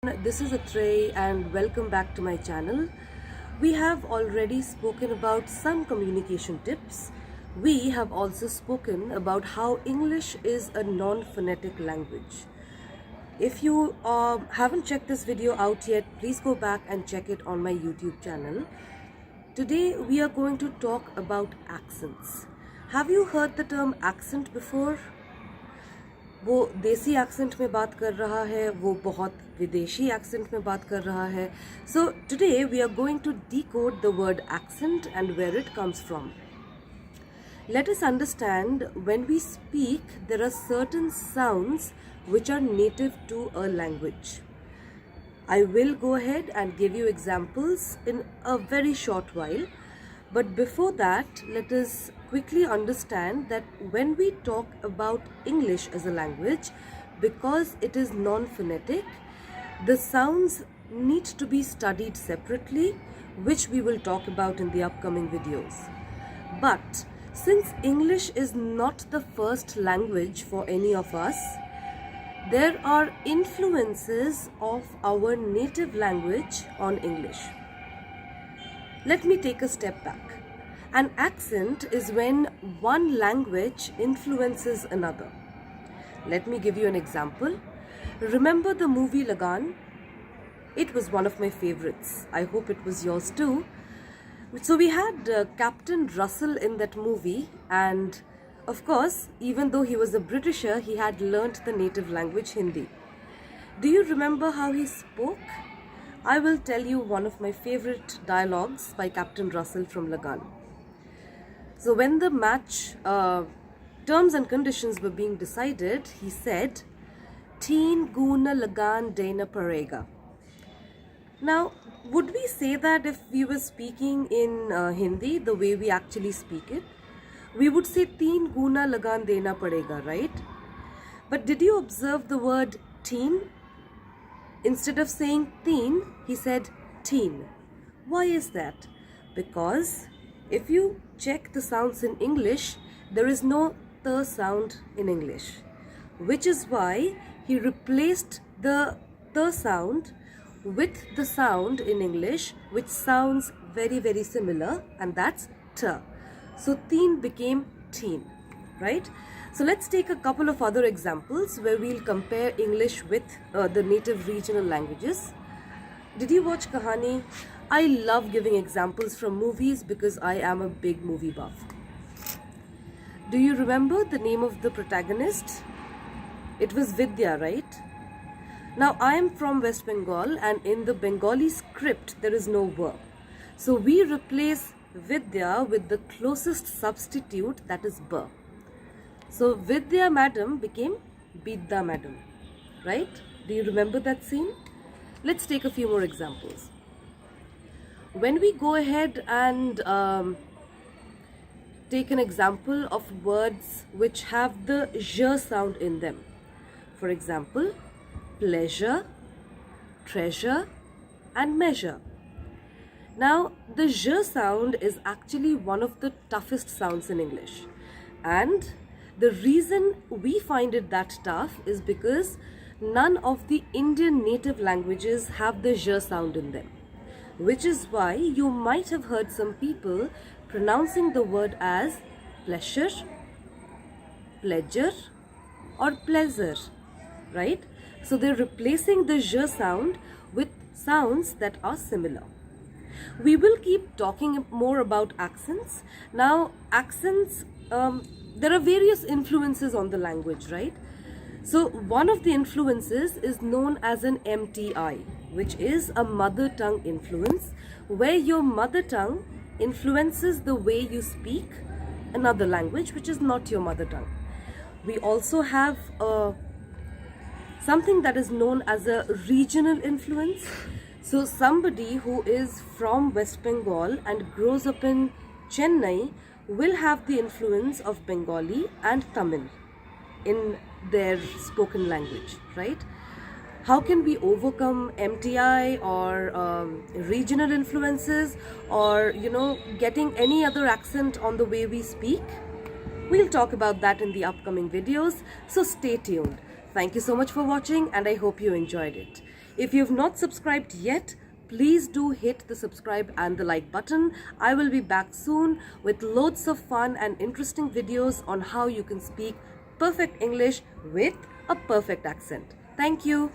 This is Atrey and welcome back to my channel. We have already spoken about some communication tips. We have also spoken about how English is a non-phonetic language. If you haven't checked this video out yet, please go back and check it on my YouTube channel. Today we are going to talk about accents. Have you heard the term accent before? वो देसी accent में बात कर रहा है, वो बहुत विदेशी एक्सेंट में बात कर रहा है. So today we are going to decode the word accent and where it comes from. Let us understand, when we speak, there are certain sounds which are native to a language. I will go ahead and give you examples in a very short while. But before that, let us quickly understand that when we talk about English as a language, because it is non-phonetic, the sounds need to be studied separately, which we will talk about in the upcoming videos. But since English is not the first language for any of us, there are influences of our native language on English. Let me take a step back. An accent is when one language influences another. Let me give you an example. Remember the movie Lagan? It was one of my favorites. I hope it was yours too. So we had Captain Russell in that movie, and of course, even though he was a Britisher, he had learnt the native language Hindi. Do you remember how he spoke? I will tell you one of my favorite dialogues by Captain Russell from Lagan. So when the match terms and conditions were being decided, he said, "Teen guna Lagan dena parega." Now, would we say that if we were speaking in Hindi, the way we actually speak it? We would say "Teen guna Lagan dena parega," right? But did you observe the word teen? Instead of saying teen, he said teen. Why is that? Because if you check the sounds in English, there is no th sound in English, which is why he replaced the th sound with the sound in English, which sounds very similar, and that's t. So teen became teen, right? So let's take a couple of other examples where we'll compare English with the native regional languages. Did you watch Kahani? I love giving examples from movies because I am a big movie buff. Do you remember the name of the protagonist? It was Vidya, right? Now I am from West Bengal, and in the Bengali script there is no verb. So we replace Vidya with the closest substitute, that is ba. So Vidya madam became Bidda madam, right? Do you remember that scene? Let's take a few more examples. When we go ahead and take an example of words which have the zh sound in them. For example, pleasure, treasure, and measure. Now, the zh sound is actually one of the toughest sounds in English. And the reason we find it that tough is because none of the Indian native languages have the zh sound in them, which is why you might have heard some people pronouncing the word as pleasure, pleasure, or pleasure, right? So they're replacing the zh sound with sounds that are similar. We will keep talking more about accents. Now, accents, there are various influences on the language, right? So one of the influences is known as an MTI, which is a mother tongue influence, where your mother tongue influences the way you speak another language which is not your mother tongue. We also have something that is known as a regional influence. So somebody who is from West Bengal and grows up in Chennai will have the influence of Bengali and Tamil in their spoken language, right? How can we overcome MTI or regional influences, or getting any other accent on the way we speak? We'll talk about that in the upcoming videos, so stay tuned. Thank you so much for watching, and I hope you enjoyed it. If you've not subscribed yet, please do hit the subscribe and the like button. I will be back soon with loads of fun and interesting videos on how you can speak perfect English with a perfect accent. Thank you.